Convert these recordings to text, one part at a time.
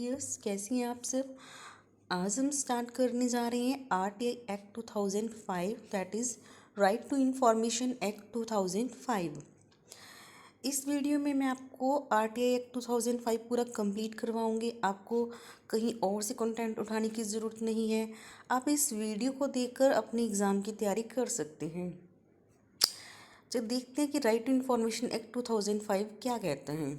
Dears, कैसी हैं आप सब। आज हम स्टार्ट करने जा रहे हैं RTI act 2005, that is right to information act 2005। इस वीडियो में मैं आपको आरटीआई एक्ट 2005 पूरा कंप्लीट करवाऊंगी। आपको कहीं और से कंटेंट उठाने की ज़रूरत नहीं है। आप इस वीडियो को देखकर अपने एग्ज़ाम की तैयारी कर सकते हैं। जब देखते हैं कि राइट टू इंफॉर्मेशन एक्ट 2005 क्या कहते हैं।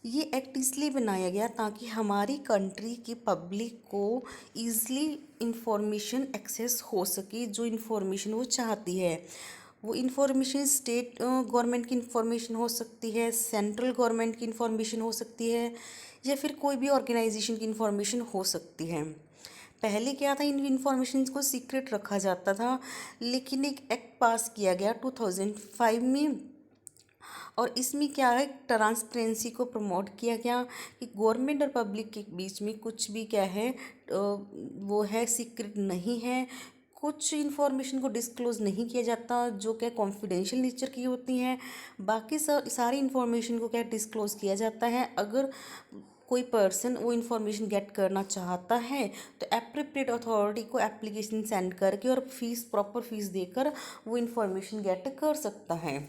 ये एक्ट इसलिए बनाया गया ताकि हमारी कंट्री की पब्लिक को ईज़िली इंफॉर्मेशन एक्सेस हो सके। जो इंफॉर्मेशन वो चाहती है, वो इंफॉर्मेशन स्टेट गवर्नमेंट की इंफॉर्मेशन हो सकती है, सेंट्रल गवर्नमेंट की इंफॉर्मेशन हो सकती है, या फिर कोई भी ऑर्गेनाइजेशन की इंफॉर्मेशन हो सकती है। पहले क्या था, इन इंफॉर्मेशन को सीक्रेट रखा जाता था, लेकिन एक एक्ट पास किया गया 2005 में, और इसमें क्या है, ट्रांसपेरेंसी को प्रमोट किया गया कि गवर्नमेंट और पब्लिक के बीच में कुछ भी क्या है, वो है सीक्रेट नहीं है। कुछ इन्फॉर्मेशन को डिस्क्लोज नहीं किया जाता जो क्या कॉन्फिडेंशियल नेचर की होती हैं। बाकी सारी इन्फॉर्मेशन को क्या डिस्क्लोज किया जाता है। अगर कोई पर्सन वो इन्फॉर्मेशन गेट करना चाहता है तो एप्रोप्रिएट अथॉरिटी को एप्लीकेशन सेंड करके और प्रॉपर फीस देकर वो इन्फॉर्मेशन गेट कर सकता है।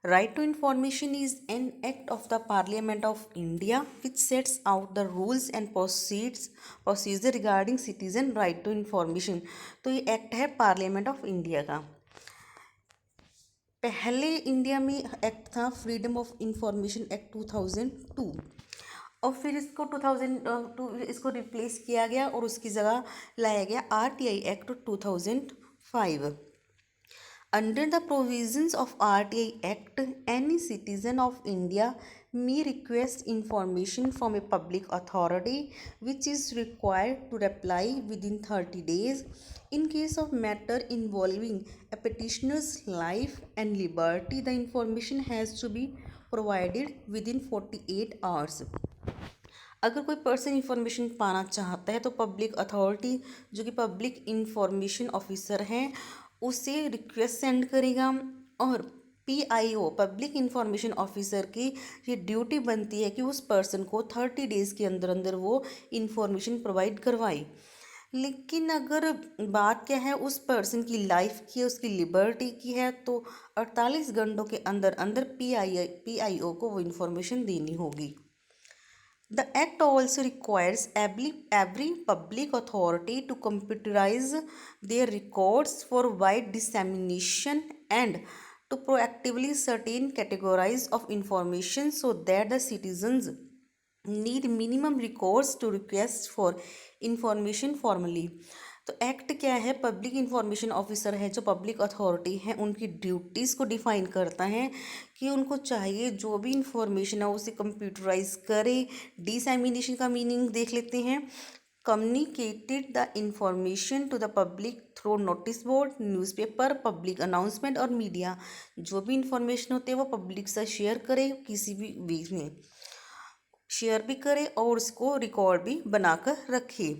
Right to information is an act of the Parliament of India which sets out the rules and procedure regarding citizen right to information। तो ये एक्ट है पार्लियामेंट ऑफ इंडिया का। पहले इंडिया में एक्ट था फ्रीडम ऑफ इंफॉर्मेशन एक्ट 2002, और फिर इसको 2002 इसको रिप्लेस किया गया और उसकी जगह लाया गया RTI act 2005। Under the provisions of RTI Act, any citizen of India may request information from a public authority which is required to reply within 30 days. In case of matter involving a petitioner's life and liberty, the information has to be provided within 48 hours. अगर कोई person information पाना चाहता है तो public authority, जो कि public information officer हैं, उसे रिक्वेस्ट सेंड करेगा, और पीआईओ पब्लिक इंफॉर्मेशन ऑफिसर की ये ड्यूटी बनती है कि उस पर्सन को 30 डेज़ के अंदर अंदर वो इंफॉर्मेशन प्रोवाइड करवाए। लेकिन अगर बात क्या है, उस पर्सन की लाइफ की है, उसकी लिबर्टी की है, तो 48 घंटों के अंदर अंदर पीआईओ को वो इंफॉर्मेशन देनी होगी। The Act also requires every public authority to computerize their records for wide dissemination and to proactively certain categories of information so that the citizens need minimum recourse to request for information formally। तो act क्या है, public information officer है जो public authority है, उनकी duties को define करता है कि उनको चाहिए जो भी इंफॉर्मेशन है उसे कंप्यूटराइज करे। डिसैमिनेशन का मीनिंग देख लेते हैं। Communicated the information to the public through notice board, newspaper, public announcement और मीडिया। जो भी इंफॉर्मेशन होती है वो पब्लिक से शेयर करे, किसी भी वे में शेयर भी करे और उसको रिकॉर्ड भी बनाकर रखे,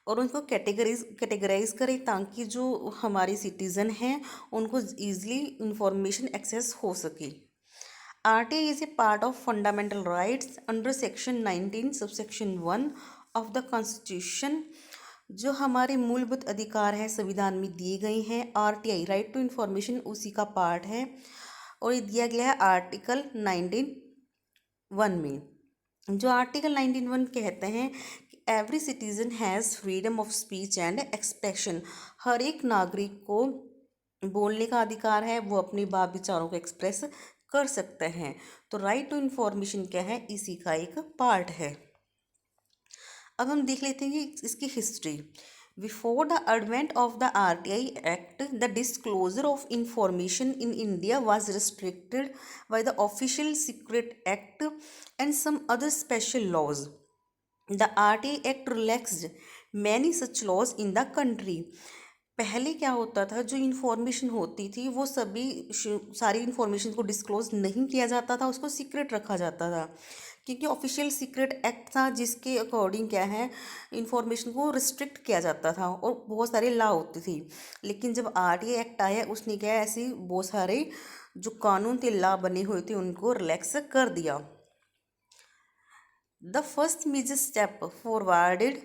और उनको कैटेगराइज करें ताकि जो हमारे सिटीज़न हैं उनको ईजिली इंफॉर्मेशन एक्सेस हो सके। RTI is a part of fundamental rights under section 19 subsection 1 of the constitution. जो हमारे मूलभूत अधिकार हैं संविधान में दिए गए हैं, आरटीआई राइट टू इंफॉर्मेशन उसी का पार्ट है, और ये दिया गया है आर्टिकल 19(1) में। जो आर्टिकल 19(1) कहते हैं कि every citizen has freedom of speech and expression. हर एक नागरिक को बोलने का अधिकार है, वो अपने भाव विचारों को एक्सप्रेस कर सकते हैं। तो राइट टू इंफॉर्मेशन क्या है, इसी का एक पार्ट है। अब हम देख लेते हैं कि इसकी history. Before the advent of the RTI Act, the disclosure of information in India was restricted by the Official Secret Act and some other special laws. The RTI Act relaxed many such laws in the country. पहले क्या होता था, जो information होती थी वो सारी information को डिस्क्लोज नहीं किया जाता था, उसको सीक्रेट रखा जाता था, क्योंकि ऑफिशियल सीक्रेट एक्ट था जिसके अकॉर्डिंग क्या है, इंफॉर्मेशन को रिस्ट्रिक्ट किया जाता था और बहुत सारे लॉ होती थी। लेकिन जब आरटीआई एक्ट आया उसने क्या है, ऐसे बहुत सारे जो कानून थे, लॉ बने हुए थे, उनको रिलैक्स कर दिया। The first major step forwarded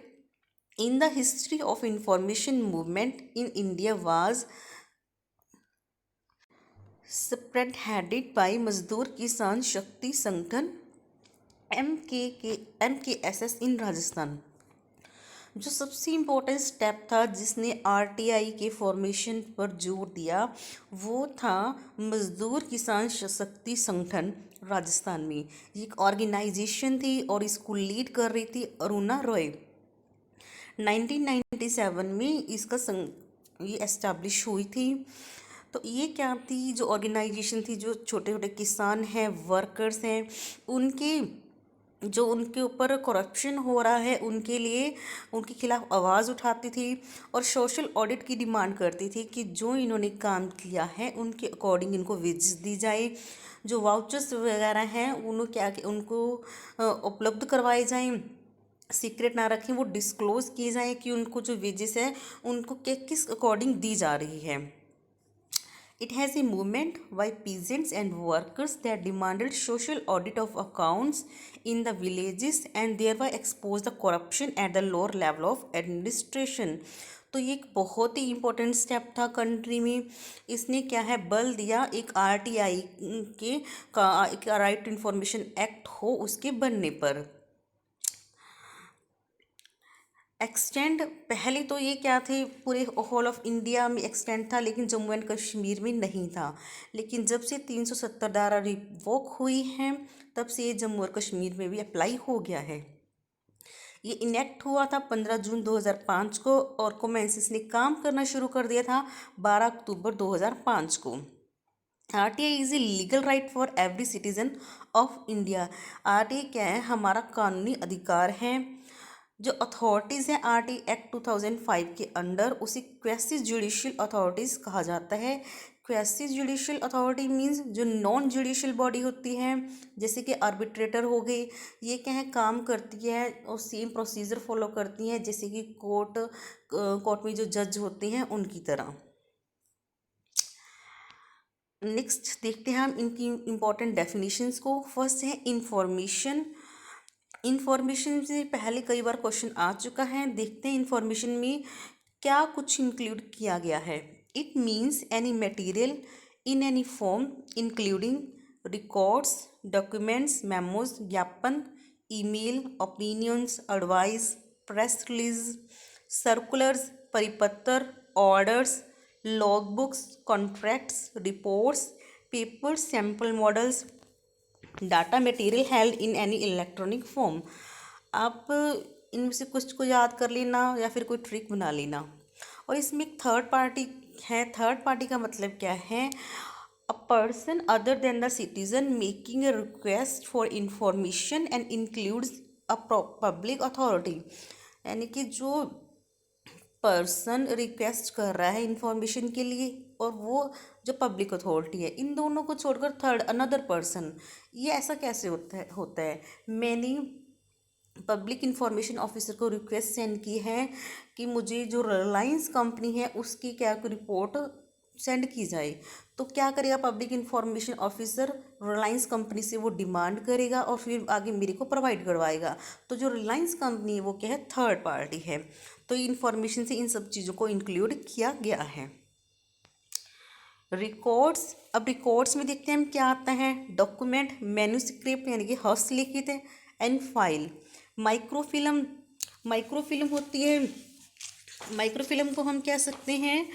in the history of information movement in India was spearheaded by मजदूर किसान शक्ति संगठन MKSS इन राजस्थान। जो सबसे इम्पोर्टेंट स्टेप था जिसने आरटीआई के फॉर्मेशन पर जोर दिया वो था मजदूर किसान शक्ति संगठन राजस्थान में। ये एक ऑर्गेनाइजेशन थी और इसको लीड कर रही थी अरुणा रॉय। 1997 में ये एस्टैब्लिश हुई थी। तो ये क्या थी, जो ऑर्गेनाइजेशन थी, जो छोटे छोटे किसान हैं, वर्कर्स हैं, उनके ऊपर करप्शन हो रहा है उनके लिए, उनके खिलाफ आवाज़ उठाती थी और सोशल ऑडिट की डिमांड करती थी कि जो इन्होंने काम किया है उनके अकॉर्डिंग इनको वेजेस दी जाए, जो वाउचर्स वगैरह हैं उनको उपलब्ध करवाए जाएं, सीक्रेट ना रखें, वो डिस्क्लोज़ किए जाएं कि उनको जो वेजेस है उनको किस अकॉर्डिंग दी जा रही है। It has a movement by peasants and workers that demanded social audit of accounts in the villages and thereby exposed the corruption at the lower level of administration। तो ये एक बहुत ही इम्पोर्टेंट स्टेप था country में। इसने क्या है, बल दिया एक आरटीआई एक राइट इन्फॉर्मेशन एक्ट हो उसके बनने पर। एक्सटेंड पहले तो ये क्या थे, पूरे होल ऑफ इंडिया में एक्सटेंड था लेकिन जम्मू एंड कश्मीर में नहीं था। लेकिन जब से 370 धारा रिवोक हुई है तब से ये जम्मू और कश्मीर में भी अप्लाई हो गया है। ये इनेक्ट हुआ था 15 जून 2005 को और कमेंसिस ने काम करना शुरू कर दिया था 12 अक्टूबर 2005 को। RTI is a legal right for every citizen of India. RTI क्या है, हमारा कानूनी अधिकार है। जो अथॉरिटीज़ हैं आरटी एक्ट 2005 के अंडर, उसे क्वेसी जुडिशियल अथॉरिटीज़ कहा जाता है। क्वेसी जुडिशियल अथॉरिटी मींस जो नॉन जुडिशियल बॉडी होती है, जैसे कि आर्बिट्रेटर हो गई, ये क्या है, काम करती है और सेम प्रोसीजर फॉलो करती हैं जैसे कि कोर्ट में जो जज होते हैं उनकी तरह। नेक्स्ट देखते हैं हम इनकी इम्पॉर्टेंट डेफिनेशंस को। फर्स्ट है इंफॉर्मेशन। इन्फॉर्मेशन से पहले कई बार क्वेश्चन आ चुका है। देखते हैं इन्फॉर्मेशन में क्या कुछ इंक्लूड किया गया है। It means any material in any form including records, documents, memos, ज्ञापन, email, opinions, advice, press release, circulars, परिपत्र, orders, logbooks, contracts, reports, papers, sample models, data material held in any electronic form. आप इनमें से कुछ को याद कर लेना या फिर कोई ट्रिक बना लेना। और इसमें एक थर्ड पार्टी है। थर्ड पार्टी का मतलब क्या है, a person other than the citizen making a request for information and includes a public authority. यानी कि जो पर्सन रिक्वेस्ट कर रहा है इंफॉर्मेशन के लिए और वो जो पब्लिक अथॉरिटी है, इन दोनों को छोड़कर थर्ड अनदर पर्सन, ये ऐसा कैसे होता है। मैंने पब्लिक इंफॉर्मेशन ऑफिसर को रिक्वेस्ट सेंड की है कि मुझे जो रिलायंस कंपनी है उसकी क्या रिपोर्ट सेंड की जाए, तो क्या करेगा public information officer, Reliance company से वो डिमांड करेगा और फिर आगे मेरे को प्रोवाइड करवाएगा। तो जो रिलायंस कंपनी है वो क्या है, थर्ड पार्टी है। तो इन्फॉर्मेशन से इन सब चीज़ों को इंक्लूड किया गया है। रिकॉर्ड्स, अब रिकॉर्ड्स में देखते हैं हम क्या आता है। डॉक्यूमेंट, मैन्युस्क्रिप्ट यानी कि हस्तलिखित है, एंड फाइल। माइक्रोफिल्म, माइक्रोफिल्म होती है, माइक्रोफिल्म को हम कह सकते हैं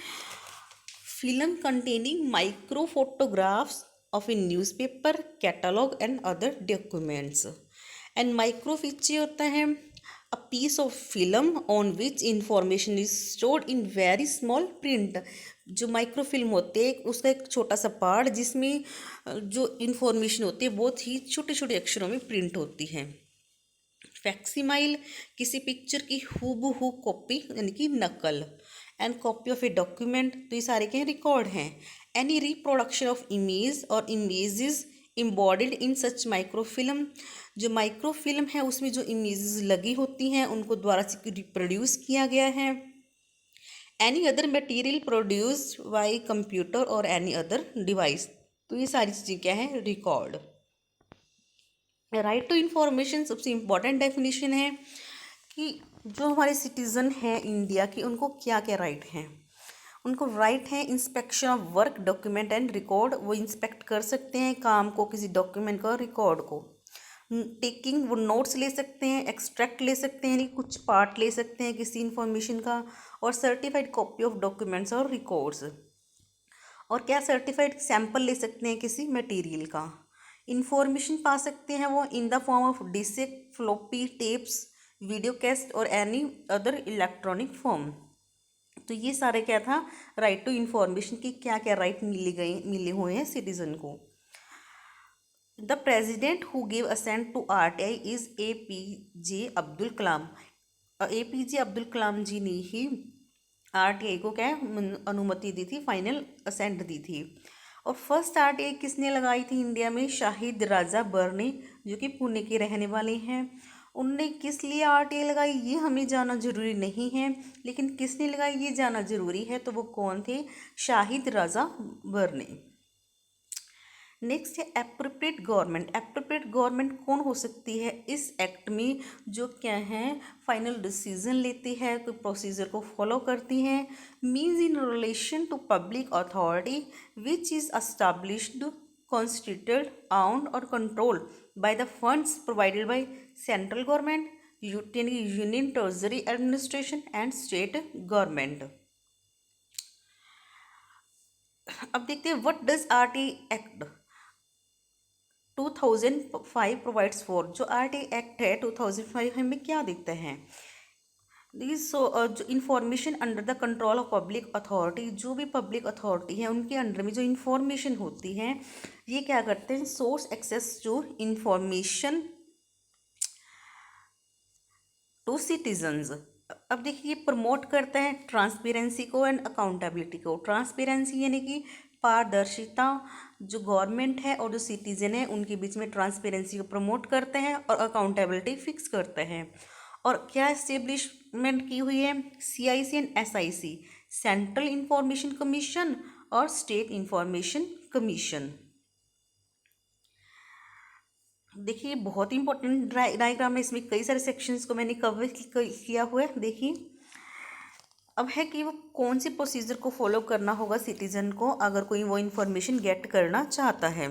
film containing micro photographs of a newspaper, catalogue and other documents. And microfiche होता है a piece of film on which information is stored in very small print. जो माइक्रोफिल्म होते हैं उसका एक छोटा सा पार्ट जिसमें जो इंफॉर्मेशन होती है बहुत ही छोटे छोटे अक्षरों में प्रिंट होती है। फैक्सिमाइल, किसी पिक्चर की हूबहू कॉपी यानी कि नकल। And copy of a document, तो ये सारे के रिकॉर्ड हैं। एनी रिप्रोडक्शन ऑफ इमेज और इमेजेस एम्बॉडिड इन सच माइक्रोफिल्म, जो माइक्रोफिल्म है उसमें जो इमेजेस लगी होती हैं उनको द्वारा से रिप्रोड्यूस किया गया है। Any other material produced by computer और एनी अदर डिवाइस, तो ये सारी चीज़ें क्या है, रिकॉर्ड। राइट टू इन्फॉर्मेशन सबसे इम्पॉर्टेंट डेफिनेशन है कि जो हमारे सिटीज़न हैं इंडिया के, उनको क्या क्या राइट हैं। उनको राइट है inspection of work document and record, वो इंस्पेक्ट कर सकते हैं काम को, किसी डॉक्यूमेंट को, रिकॉर्ड को। टेकिंग, वो नोट्स ले सकते हैं, एक्सट्रैक्ट ले सकते हैं, कुछ पार्ट ले सकते हैं किसी इंफॉर्मेशन का। और सर्टिफाइड कॉपी ऑफ डॉक्यूमेंट्स और रिकॉर्ड्स, और क्या सर्टिफाइड सैंपल ले सकते हैं किसी मटेरियल का। इंफॉर्मेशन पा सकते हैं वो in the form of disk, floppy, tapes, video cassette और एनी अदर इलेक्ट्रॉनिक फॉर्म। तो ये सारे क्या था, राइट टू इंफॉर्मेशन की क्या क्या राइट मिले हुए हैं सिटीजन को। The president who give assent to RTI is APJ Abdul Kalam. APJ Abdul Kalam ji ने ही RTI को क्या अनुमति दी थी, फाइनल असेंट दी थी। और फर्स्ट RTI किसने लगाई थी इंडिया में, शाहिद राजा बर्ने, जो कि पुणे के रहने वाले हैं। उनने किस लिए RTI लगाई ये हमें जानना जरूरी नहीं है, लेकिन किसने लगाई ये जानना जरूरी है। तो वो कौन थे, शाहिद राजा बर्ने। नेक्स्ट है एप्रोप्रिएट गवर्नमेंट। एप्रोप्रिएट गवर्नमेंट कौन हो सकती है इस एक्ट में, जो क्या है फाइनल डिसीजन लेती है, कोई प्रोसीजर को फॉलो करती हैं। Means in relation to public authority which is established, constituted, owned और controlled by the funds provided by central government, union treasury administration and state government। अब देखते हैं what does RTI act 2005 provides for. जो RTI act है 2005 हमें क्या देता है, जो information under the control of public authority, जो भी पब्लिक अथॉरिटी है उनके अंडर में जो इंफॉर्मेशन होती है, ये क्या करते हैं, source access to information to citizens. अब देखिए प्रमोट करता है ट्रांसपेरेंसी को एंड अकाउंटेबिलिटी को। ट्रांसपेरेंसी यानी कि पारदर्शिता, जो गवर्नमेंट है और जो सिटीजन है उनके बीच में ट्रांसपेरेंसी को प्रमोट करते हैं, और अकाउंटेबिलिटी फिक्स करते हैं। और क्या इस्टेब्लिशमेंट की हुई है, CIC and SIC, central information commission और स्टेट इंफॉर्मेशन कमीशन। देखिए बहुत ही इंपॉर्टेंट डायग्राम है, इसमें कई सारे सेक्शंस को मैंने कवर किया हुआ है। देखिए अब है कि वो कौन सी प्रोसीजर को फॉलो करना होगा सिटीजन को अगर कोई वो इंफॉर्मेशन गेट करना चाहता है।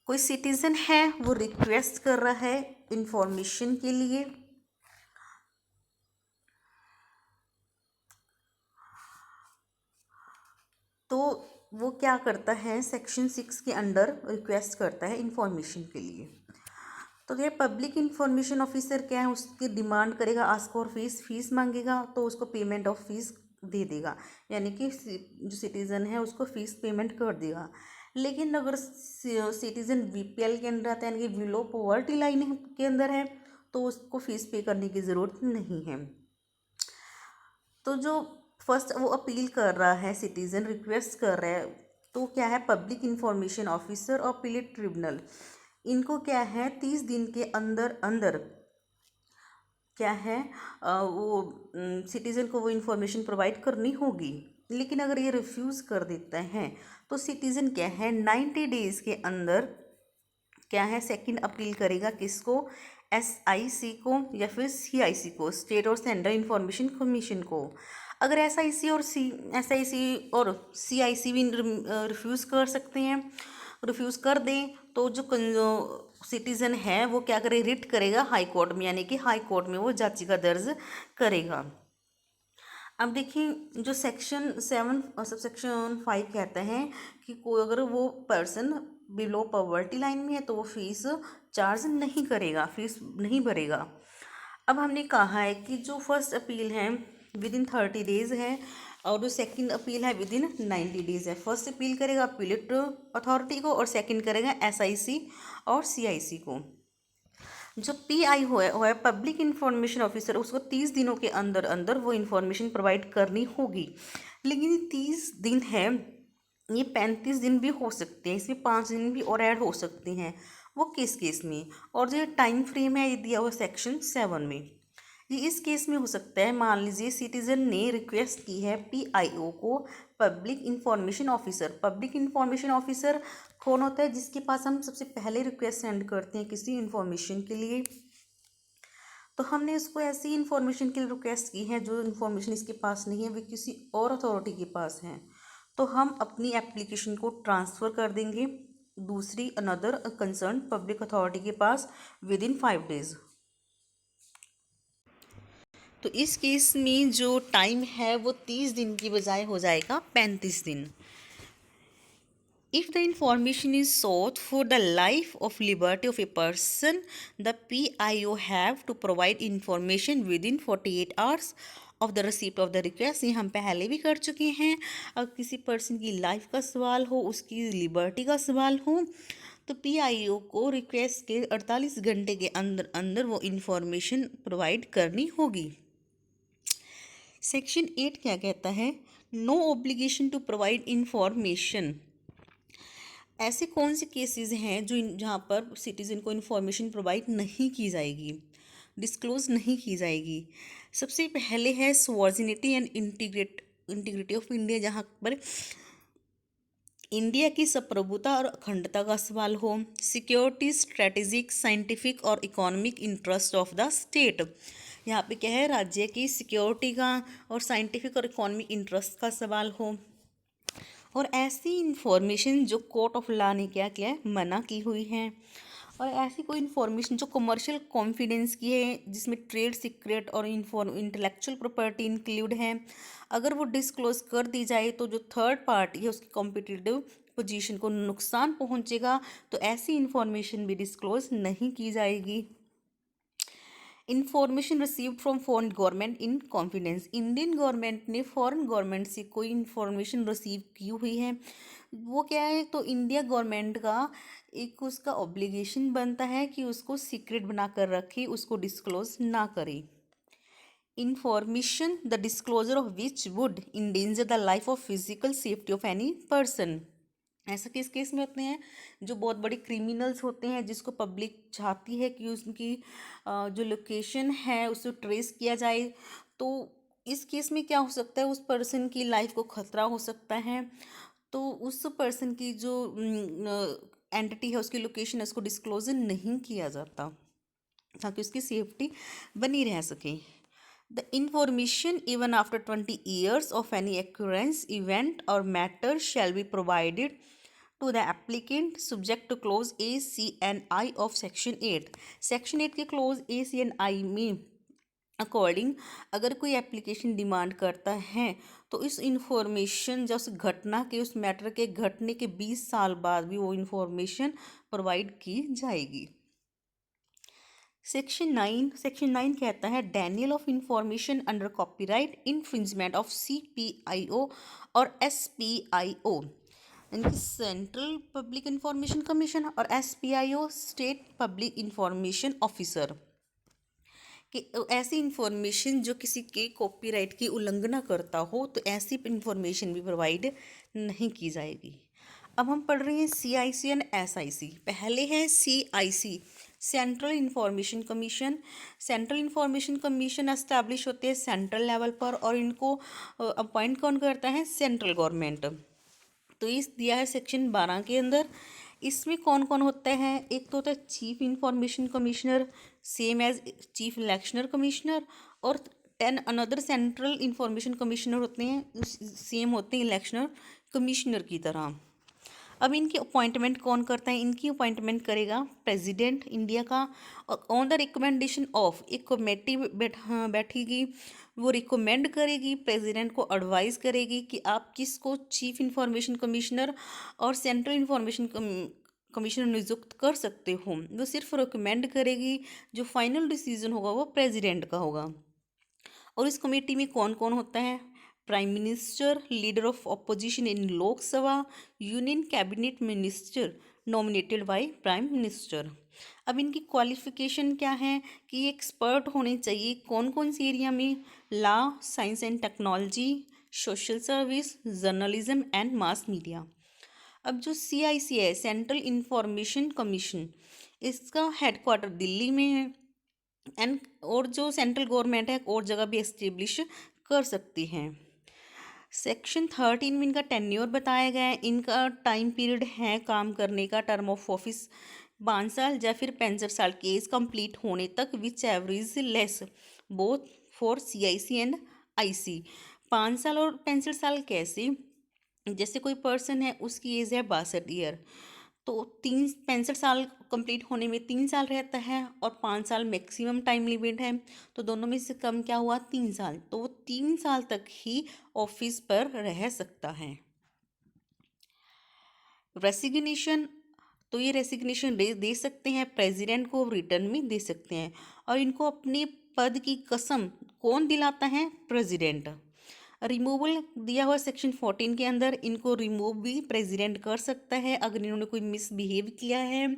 कोई सिटीजन है वो रिक्वेस्ट कर रहा है इंफॉर्मेशन के लिए, तो वो क्या करता है, सेक्शन 6 के अंडर रिक्वेस्ट करता है इंफॉर्मेशन के लिए। तो ये पब्लिक इंफॉर्मेशन ऑफिसर क्या है, उसकी डिमांड करेगा, आस्क फॉर फीस मांगेगा, तो उसको पेमेंट ऑफ फीस दे देगा, यानी कि जो सिटीज़न है उसको फीस पेमेंट कर देगा। लेकिन अगर सिटीज़न BPL के अंदर आता है, यानी कि बिलो पॉवर्टी लाइन के अंदर है, तो उसको फीस पे करने की ज़रूरत नहीं है। तो जो फर्स्ट वो अपील कर रहा है, सिटीज़न रिक्वेस्ट कर रहा है, तो क्या है, पब्लिक इंफॉर्मेशन ऑफिसर और अपीलेट ट्रिब्यूनल, इनको क्या है 30 दिन के अंदर अंदर क्या है वो सिटीज़न को वो इंफॉर्मेशन प्रोवाइड करनी होगी। लेकिन अगर ये रिफ्यूज़ कर देता है तो सिटीज़न क्या है 90 डेज़ के अंदर क्या है सेकंड अपील करेगा, किसको, SIC को या फिर CIC को, स्टेट और सेंट्रल इंफॉर्मेशन कमीशन को। अगर SIC और CIC भी रिफ्यूज़ कर सकते हैं, रिफ्यूज़ कर दें, तो जो सिटीज़न है वो क्या करे, रिट करेगा हाई कोर्ट में, यानी कि हाई कोर्ट में वो याचिका दर्ज करेगा। अब देखिए जो सेक्शन 7 और सेक्शन 5 कहते हैं कि कोई अगर वो पर्सन बिलो पॉवर्टी लाइन में है तो वो फीस चार्ज नहीं करेगा, फीस नहीं भरेगा। अब हमने कहा है कि जो फर्स्ट अपील है विदिन 30 डेज़ है, और जो सेकंड अपील है विदिन 90 डेज़ है। फर्स्ट अपील करेगा अपीलेट अथॉरिटी को, और सेकंड करेगा SIC और CIC को। जो PI हुआ है पब्लिक इंफॉर्मेशन ऑफिसर, उसको 30 दिनों के अंदर अंदर वो इंफॉर्मेशन प्रोवाइड करनी होगी। लेकिन ये 30 दिन है, ये 35 दिन भी हो सकते हैं, इसमें 5 दिन भी और ऐड हो सकते हैं, वो किस केस में। और जो टाइम फ्रेम है ये दिया हुआ सेक्शन 7 में, ये इस केस में हो सकता है, मान लीजिए सिटीज़न ने रिक्वेस्ट की है PIO को public information officer. Public information officer कौन होता है? जिसके पास हम सबसे पहले रिक्वेस्ट सेंड करते हैं किसी इंफॉर्मेशन के लिए। तो हमने उसको ऐसी इंफॉर्मेशन के लिए रिक्वेस्ट की है जो इंफॉर्मेशन इसके पास नहीं है, वो किसी और अथॉरिटी के पास है, तो हम अपनी एप्लीकेशन को ट्रांसफ़र कर देंगे दूसरी अनदर कंसर्न पब्लिक अथॉरिटी के पास विद इन 5 डेज़। तो इस केस में जो टाइम है वो 30 दिन की बजाय हो जाएगा 35 दिन। If the information is sought for the life of liberty of a person, the PIO have to provide information within 48 hours of the receipt of the request। ये हम पहले भी कर चुके हैं। अगर किसी पर्सन की लाइफ का सवाल हो, उसकी लिबर्टी का सवाल हो, तो PIO को रिक्वेस्ट के 48 घंटे के अंदर अंदर वो इंफॉर्मेशन प्रोवाइड करनी होगी। सेक्शन 8 क्या कहता है? No obligation to provide information. ऐसे कौन से केसेस हैं जो जहाँ पर सिटीज़न को इन्फॉर्मेशन प्रोवाइड नहीं की जाएगी, डिस्क्लोज नहीं की जाएगी? सबसे पहले है sovereignty and integrity of India, जहाँ पर इंडिया की संप्रभुता और अखंडता का सवाल हो। सिक्योरिटी, स्ट्रेटेजिक, साइंटिफिक और economic interest of the state, यहाँ पे क्या है? राज्य की सिक्योरिटी का और साइंटिफिक और इकोनॉमिक इंटरेस्ट का सवाल हो। और ऐसी इंफॉर्मेशन जो कोर्ट ऑफ लॉ ने क्या किया है? मना की हुई है। और ऐसी कोई इन्फॉर्मेशन जो कमर्शियल कॉन्फिडेंस की है, जिसमें ट्रेड सीक्रेट और इंटेलेक्चुअल प्रॉपर्टी इंक्लूड है, अगर वो डिस्क्लोज कर दी जाए तो जो थर्ड पार्टी है उसकी कॉम्पिटिटिव पोजीशन को नुकसान पहुंचेगा, तो ऐसी इंफॉर्मेशन भी डिस्क्लोज नहीं की जाएगी। Information received from foreign government in confidence, Indian government ने फॉरेन गवर्नमेंट से कोई इंफॉर्मेशन रिसीव की हुई है, वो क्या है? तो इंडिया गवर्नमेंट का एक उसका ऑब्लिगेशन बनता है कि उसको सीक्रेट बना कर रखे, उसको डिस्क्लोज ना करे। Information the disclosure of which would endanger the life of physical safety of any person. ऐसा किस केस में होते हैं? जो बहुत बड़े क्रिमिनल्स होते हैं, जिसको पब्लिक चाहती है कि उसकी जो लोकेशन है उसे ट्रेस किया जाए, तो इस केस में क्या हो सकता है? उस पर्सन की लाइफ को खतरा हो सकता है, तो उस पर्सन की जो एंटिटी है उसकी लोकेशन है उसको डिस्क्लोजर नहीं किया जाता ताकि उसकी सेफ्टी बनी रह सके। The information even after 20 years of any occurrence, event or matter shall be provided to the applicant subject to clause A, C and I of section 8। section 8 के clause A, C and I में according अगर कोई application demand करता है तो इस information जो उस घटना के, उस मैटर के घटने के 20 साल बाद भी वो इंफॉर्मेशन प्रोवाइड की जाएगी। सेक्शन 9 कहता है Daniel of information under copyright infringement of CPIO और SPIO, यानी कि सेंट्रल पब्लिक इंफॉर्मेशन कमीशन, और SPIO state public information officer, कि ऐसी इंफॉर्मेशन जो किसी के कॉपीराइट की उल्लंघना करता हो तो ऐसी इंफॉर्मेशन भी प्रोवाइड नहीं की जाएगी। अब हम पढ़ रहे हैं CIC एंड SIC। पहले है CIC, central information commission. Central information commission establish होते हैं सेंट्रल लेवल पर, और इनको अपॉइंट कौन करता है? Central government. तो इस दिया है सेक्शन 12 के अंदर। इसमें कौन कौन होता है? एक तो होता है chief information commissioner, same as chief election commissioner, और 10 अनदर सेंट्रल इंफॉर्मेशन कमिश्नर होते हैं, सेम होते हैं इलेक्शनर कमिश्नर की तरह। अब इनकी अपॉइंटमेंट कौन करता है? इनकी अपॉइंटमेंट करेगा प्रेसिडेंट इंडिया का, और ऑन द रिकमेंडेशन ऑफ एक कमेटी बैठेगी, वो रिकमेंड करेगी, प्रेसिडेंट को एडवाइस करेगी कि आप किसको चीफ इंफॉर्मेशन कमिश्नर और सेंट्रल इंफॉर्मेशन कमिश्नर नियुक्त कर सकते हो। वो सिर्फ रिकमेंड करेगी, जो फाइनल डिसीजन होगा वो प्रेसिडेंट का होगा। और इस कमेटी में कौन कौन होता है? Prime minister, leader of opposition in Lok Sabha, union cabinet minister nominated by prime minister. अब इनकी क्वालिफिकेशन क्या है? कि एक्सपर्ट होने चाहिए कौन कौन सी एरिया में? Law, science and technology, social service, journalism and mass media. अब जो CIC है, सेंट्रल इंफॉर्मेशन कमीशन, इसका हेडक्वार्टर दिल्ली में है, एंड और जो सेंट्रल गवर्नमेंट है और जगह भी एस्टेब्लिश कर सकती हैं। सेक्शन 13 में इनका टेन्योर बताया गया है। इनका टाइम पीरियड है काम करने का, टर्म ऑफ ऑफिस 5 साल या फिर 65 साल केस कंप्लीट होने तक, which average less both for CIC and IC। 5 साल और 65 साल कैसे? जैसे कोई पर्सन है, उसकी एज है 62 ईयर, तो 65 साल कंप्लीट होने में 3 साल रहता है और 5 साल मैक्सिमम टाइम लिमिट है, तो दोनों में से कम क्या हुआ? 3 साल। तो वो 3 साल तक ही ऑफिस पर रह सकता है। रेसिग्नेशन, तो ये रेसिग्नेशन दे सकते हैं प्रेसिडेंट को, रिटर्न में दे सकते हैं। और इनको अपने पद की कसम कौन दिलाता है? प्रेसिडेंट। रिमूवल दिया हुआ सेक्शन 14 के अंदर, इनको रिमूव भी प्रेसिडेंट कर सकता है अगर इन्होंने कोई मिसबिहेव किया है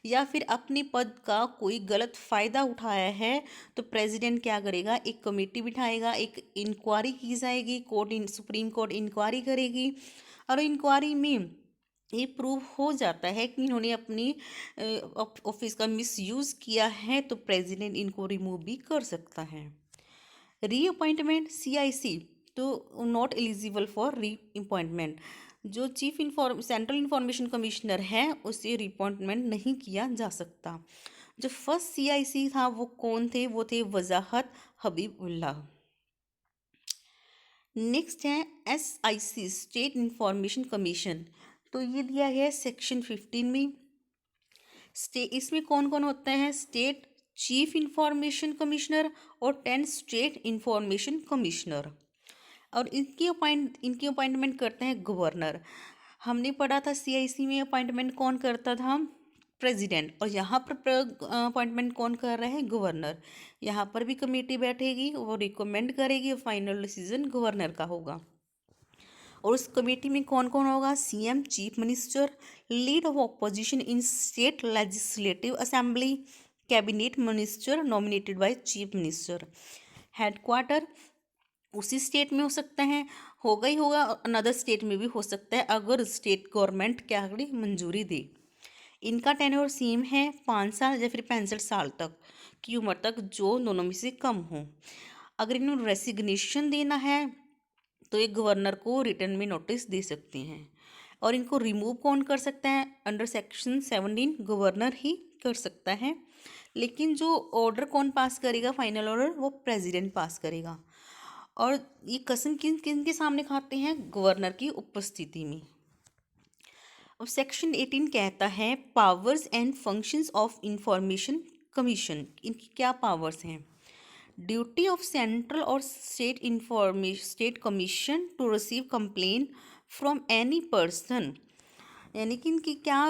या फिर अपने पद का कोई गलत फ़ायदा उठाया है। तो प्रेसिडेंट क्या करेगा? एक कमेटी बिठाएगा, एक इंक्वायरी की जाएगी, सुप्रीम कोर्ट इंक्वायरी करेगी, और इंक्वायरी में ये प्रूव हो जाता है कि इन्होंने अपनी ऑफिस का मिसयूज़ किया है, तो प्रेसिडेंट इनको रिमूव भी कर सकता है। रीअपॉइंटमेंट CIC तो नॉट एलिजिबल फॉर रीअपॉइंटमेंट। जो सेंट्रल इंफॉर्मेशन कमिश्नर है, उसे रिअपॉइंटमेंट नहीं किया जा सकता। जो फर्स्ट CIC था वो कौन थे? वो थे वजाहत हबीबुल्लाह। नेक्स्ट है SIC स्टेट इंफॉर्मेशन कमीशन। तो ये दिया गया है सेक्शन 15 में। इसमें कौन कौन होता है? स्टेट चीफ इंफॉर्मेशन कमिश्नर और 10 स्टेट इंफॉर्मेशन कमिश्नर। और इनकी अपॉइंटमेंट करते हैं गवर्नर। हमने पढ़ा था CIC में अपॉइंटमेंट कौन करता था? प्रेसिडेंट। और यहाँ पर अपॉइंटमेंट कौन कर रहा है? गवर्नर। यहाँ पर भी कमेटी बैठेगी, वो रिकमेंड करेगी और फाइनल डिसीजन गवर्नर का होगा। और उस कमेटी में कौन कौन होगा? CM chief minister, lead of opposition in state legislative assembly, cabinet minister nominated by chief minister. Headquarter उसी स्टेट में हो सकता है, होगा ही होगा, अनदर स्टेट में भी हो सकता है अगर स्टेट गवर्नमेंट क्या करें? मंजूरी दे। इनका टेन्योर सेम है, 5 साल या फिर 65 साल तक की उम्र तक, जो दोनों में से कम हो। अगर इन्होंने रेसिग्नेशन देना है तो एक गवर्नर को रिटर्न में नोटिस दे सकते हैं। और इनको रिमूव कौन कर सकता है? अंडर सेक्शन 17 गवर्नर ही कर सकता है। लेकिन जो ऑर्डर कौन पास करेगा, फाइनल ऑर्डर, वो प्रेसिडेंट पास करेगा। और ये कसम किन किन के सामने खाते हैं? गवर्नर की उपस्थिति में। और सेक्शन 18 कहता है powers and functions of information commission. इनकी क्या पावर्स हैं? ड्यूटी ऑफ सेंट्रल और state commission to receive complaint from any person. यानी कि इनकी क्या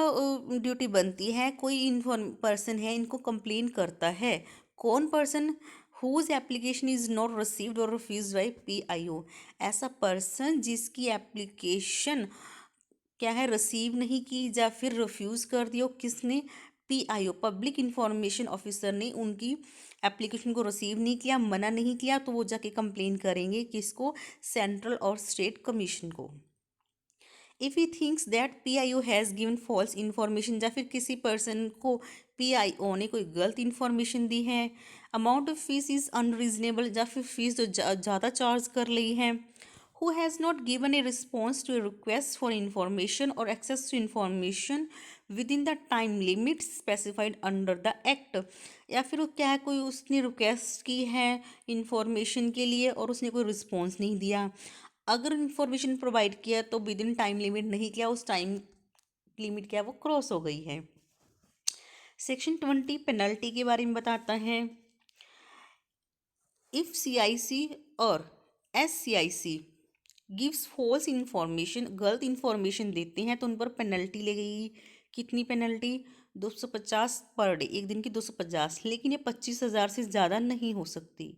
ड्यूटी बनती है? कोई पर्सन है, इनको कंप्लेन करता है। कौन person? Whose application is not received और रिफ्यूज बाई PIO। ऐसा पर्सन जिसकी एप्लीकेशन क्या है? रिसीव नहीं की या फिर रिफ्यूज़ कर दिया। किसने? PIO पब्लिक इंफॉर्मेशन ऑफिसर ने उनकी एप्लीकेशन को रिसीव नहीं किया, मना नहीं किया, तो वो जाके कंप्लेन करेंगे किसको? सेंट्रल और स्टेट कमीशन को। If he thinks that PIO has given false information, या फिर किसी पर्सन को PIO ने कोई गलत इन्फॉर्मेशन दी है, amount of fees is unreasonable, या फिर फीस जो ज़्यादा चार्ज कर ली है, who has not given a response to a request for information or access to information within the time limit specified under the act। या फिर वो क्या है, कोई उसने रिक्वेस्ट की है इंफॉर्मेशन के लिए और उसने कोई रिस्पॉन्स नहीं दिया। अगर इंफॉर्मेशन प्रोवाइड किया तो विद इन टाइम लिमिट नहीं किया, उस टाइम लिमिट क्या है वो क्रॉस हो गई है। सेक्शन 20 पेनल्टी के बारे में बताता है। इफ CIC और SCIC गिव्स फॉल्स इन्फॉर्मेशन, गलत इन्फॉर्मेशन देते हैं तो उन पर पेनल्टी लगेगी। कितनी पेनल्टी? 250 पर डे, एक दिन की 250, लेकिन ये 25,000 से ज़्यादा नहीं हो सकती।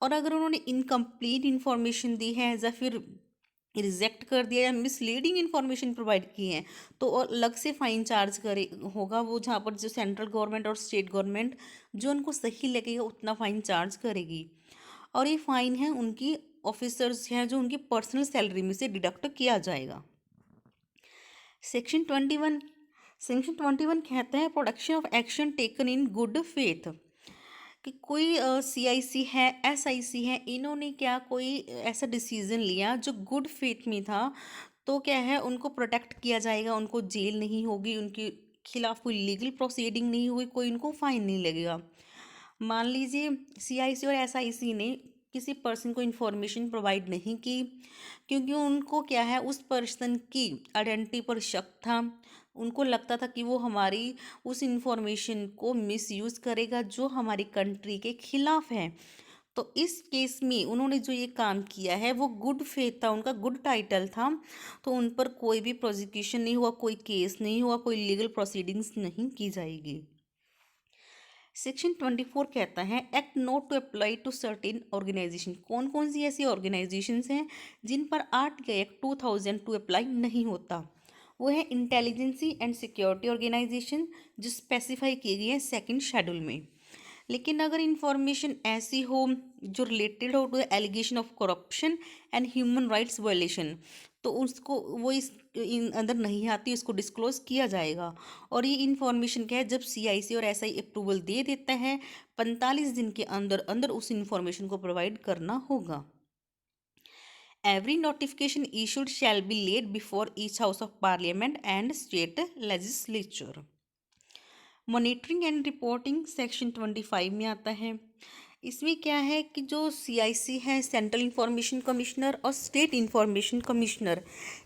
और अगर उन्होंने इनकम्प्लीट इन्फॉर्मेशन दी है या फिर रिजेक्ट कर दिया या मिसलीडिंग इन्फॉर्मेशन प्रोवाइड की है, तो और अलग से फ़ाइन चार्ज करे होगा वो, जहाँ पर जो सेंट्रल गवर्नमेंट और स्टेट गवर्नमेंट जो उनको सही लगेगा उतना फ़ाइन चार्ज करेगी। और ये फ़ाइन है उनकी ऑफिसर्स हैं जो उनकी पर्सनल सैलरी में से डिडक्ट किया जाएगा। सेक्शन 21 कहता है production of action taken in good faith. कि कोई CIC है, SIC है, इन्होंने क्या कोई ऐसा डिसीजन लिया जो गुड फेथ में था, तो क्या है उनको प्रोटेक्ट किया जाएगा, उनको जेल नहीं होगी, उनके खिलाफ कोई लीगल प्रोसीडिंग नहीं हुई, कोई उनको फाइन नहीं लगेगा। मान लीजिए CIC और SIC ने किसी पर्सन को इन्फॉर्मेशन प्रोवाइड नहीं की, क्योंकि उनको क्या है उस पर्सन की आइडेंटिटी पर शक था, उनको लगता था कि वो हमारी उस इंफॉर्मेशन को मिसयूज़ करेगा जो हमारी कंट्री के खिलाफ है। तो इस केस में उन्होंने जो ये काम किया है वो गुड फेथ था, उनका गुड टाइटल था, तो उन पर कोई भी प्रोसिक्यूशन नहीं हुआ, कोई केस नहीं हुआ, कोई लीगल प्रोसीडिंग्स नहीं की जाएगी। सेक्शन 24 कहता है act not to apply to certain organisation. कौन कौन सी ऐसी ऑर्गेनाइजेशंस हैं जिन पर RTI एक्ट 2002 अप्लाई नहीं होता? वो है इंटेलिजेंसी एंड सिक्योरिटी ऑर्गेनाइजेशन, जो स्पेसिफाई की गई है सेकंड शेड्यूल में। लेकिन अगर इंफॉर्मेशन ऐसी हो जो रिलेटेड हो to allegation of corruption and human rights violation, तो उसको वो इस अंदर नहीं आती, उसको डिस्क्लोज किया जाएगा। और ये इंफॉर्मेशन क्या है, जब CIC और SI अप्रूवल दे देता है 45 दिन के अंदर अंदर उस इंफॉर्मेशन को प्रोवाइड करना होगा। Every notification issued shall be laid before each House of Parliament and state legislature. Monitoring and reporting section 25 में आता है। इसमें क्या है कि जो CIC है, सेंट्रल इंफॉर्मेशन कमिश्नर, और स्टेट इंफॉर्मेशन कमिश्नर,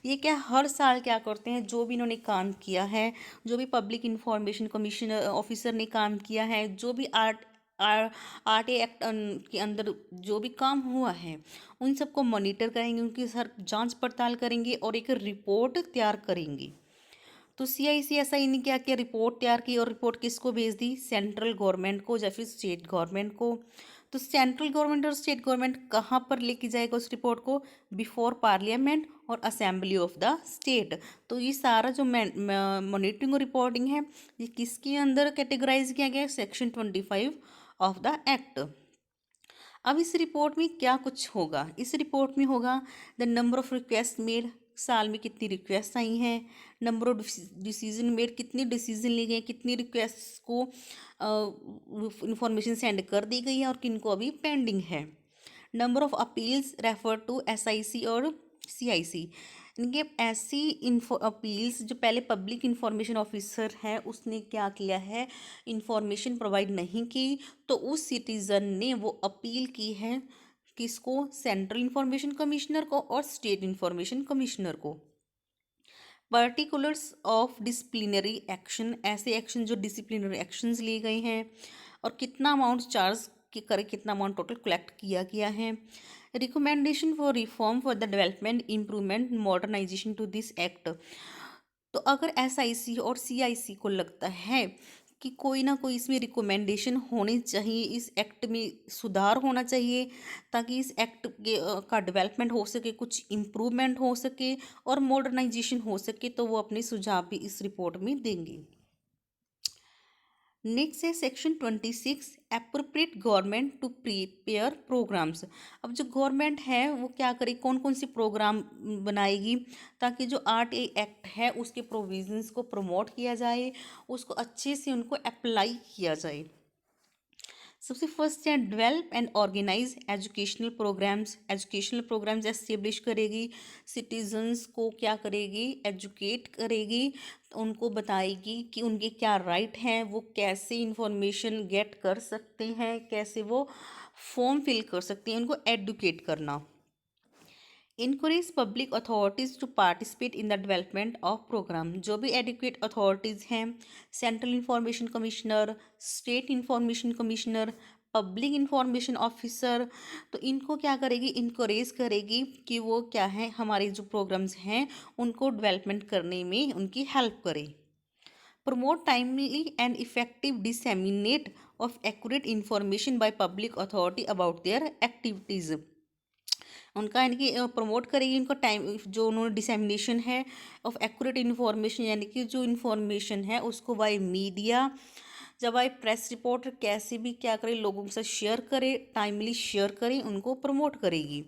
ये क्या हर साल क्या करते हैं, जो भी इन्होंने काम किया है, जो भी पब्लिक इंफॉर्मेशन कमिश्नर ऑफिसर ने काम किया है, जो भी RTA एक्ट के अंदर जो भी काम हुआ है, उन सबको मॉनिटर करेंगे, उनकी हर जांच पड़ताल करेंगे और एक रिपोर्ट तैयार करेंगे। तो CIC SI ने क्या किया, रिपोर्ट तैयार की, और रिपोर्ट किसको भेज दी, सेंट्रल गवर्नमेंट को या फिर स्टेट गवर्नमेंट को। तो सेंट्रल गवर्नमेंट और स्टेट गवर्नमेंट कहाँ पर लेके जाएगा उस रिपोर्ट को, बिफोर पार्लियामेंट और असेंबली ऑफ द स्टेट। तो ये सारा जो मॉनिटरिंग और रिपोर्टिंग है, ये किसके अंदर कैटेगराइज किया गया है, सेक्शन 25 ऑफ द एक्ट। अब इस रिपोर्ट में क्या कुछ होगा, इस रिपोर्ट में होगा the number of request made, साल में कितनी रिक्वेस्ट आई हैं, नंबर ऑफ डिसीजन मेड, कितनी डिसीजन लिए गए, कितनी रिक्वेस्ट को इंफॉर्मेशन सेंड कर दी गई है और किनको अभी पेंडिंग है, number of appeals refer to SIC और CIC। इनके ऐसी अपील्स जो पहले पब्लिक इंफॉर्मेशन ऑफिसर है उसने क्या किया है, इंफॉर्मेशन प्रोवाइड नहीं की, तो उस सिटीज़न ने वो अपील की है किसको, सेंट्रल इंफॉर्मेशन कमिश्नर को और स्टेट इंफॉर्मेशन कमिश्नर को। पर्टिकुलर्स ऑफ डिसिप्लिनरी एक्शन, ऐसे एक्शन जो डिसिप्लिनरी एक्शंस लिए गए हैं, और कितना अमाउंट चार्ज करे, कितना अमाउंट टोटल कलेक्ट किया गया है। Recommendation for reform for the development improvement modernisation to this act. तो अगर SIC और CIC को लगता है कि कोई ना कोई इसमें रिकमेंडेशन होनी चाहिए, इस एक्ट में सुधार होना चाहिए, ताकि इस एक्ट के का डेवलपमेंट हो सके, कुछ इम्प्रूवमेंट हो सके और मॉडर्नाइजेशन हो सके, तो वो अपने सुझाव भी इस रिपोर्ट में देंगे। नेक्स्ट है section 26 appropriate government to prepare programmes. अब जो गवर्नमेंट है वो क्या करे, कौन कौन सी प्रोग्राम बनाएगी ताकि जो RTA एक्ट है उसके प्रोविजंस को प्रमोट किया जाए, उसको अच्छे से उनको अप्लाई किया जाए। सबसे फर्स्ट है develop and organise educational programmes establish करेगी, सिटीजन्स को क्या करेगी, एजुकेट करेगी, उनको बताएगी कि उनके क्या राइट हैं, वो कैसे इंफॉर्मेशन गेट कर सकते हैं, कैसे वो फॉर्म फिल कर सकते हैं, उनको एडुकेट करना। Encourage public authorities to participate in the development of programme. जो भी एडुकेट अथॉरिटीज़ हैं, central information commissioner, state information commissioner, public information officer, तो इनको क्या करेगी, इनकरेज करेगी कि वो क्या है, हमारे जो प्रोग्राम्स हैं उनको डेवलपमेंट करने में उनकी हेल्प करें। Promote timely and effective disseminate of accurate information by public authority about their activities. उनका यानी कि प्रमोट करेगी उनका टाइम, जो उन्होंने डिसएमिनेशन है ऑफ एक्यूरेट इन्फॉर्मेशन, यानी कि जो इन्फॉर्मेशन है उसको बाय मीडिया, जब बाय प्रेस रिपोर्टर, कैसे भी क्या करें, लोगों के साथ शेयर करें, टाइमली शेयर करें, उनको प्रमोट करेगी।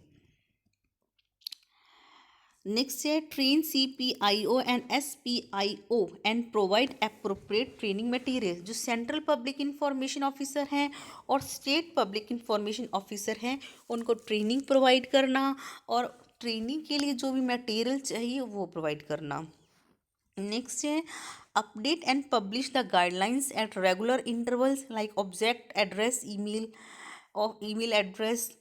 नेक्स्ट है train CPIO and SPIO and provide appropriate training material. जो सेंट्रल पब्लिक इंफॉर्मेशन ऑफिसर हैं और स्टेट पब्लिक इंफॉर्मेशन ऑफिसर हैं उनको ट्रेनिंग प्रोवाइड करना और ट्रेनिंग के लिए जो भी मटेरियल चाहिए वो प्रोवाइड करना। नेक्स्ट है update and publish the guidelines at regular intervals like object address email address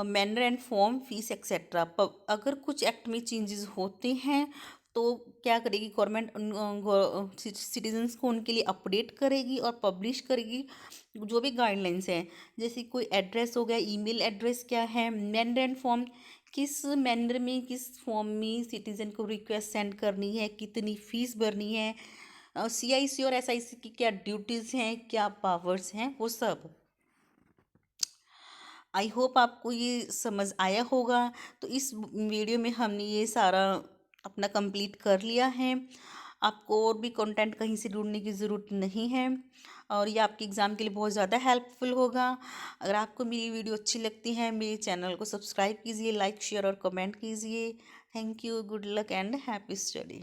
manner and form fees etcetera. अगर कुछ एक्ट में चेंजेस होते हैं तो क्या करेगी गवर्नमेंट सिटीजन्स को उनके लिए अपडेट करेगी और पब्लिश करेगी जो भी गाइडलाइंस हैं। जैसे कोई एड्रेस हो गया, ईमेल एड्रेस क्या है, मैनर एंड फॉर्म किस मैनर में किस फॉर्म में सिटीज़न को रिक्वेस्ट सेंड करनी है, कितनी फ़ीस भरनी है, CIC और SIC की क्या ड्यूटीज़ हैं, क्या पावर्स हैं, वो सब। आई होप आपको ये समझ आया होगा। तो इस वीडियो में हमने ये सारा अपना कंप्लीट कर लिया है। आपको और भी कंटेंट कहीं से ढूंढने की ज़रूरत नहीं है और ये आपके एग्ज़ाम के लिए बहुत ज़्यादा हेल्पफुल होगा। अगर आपको मेरी वीडियो अच्छी लगती है मेरे चैनल को सब्सक्राइब कीजिए, लाइक शेयर और कमेंट कीजिए। Thank you, good luck and happy study.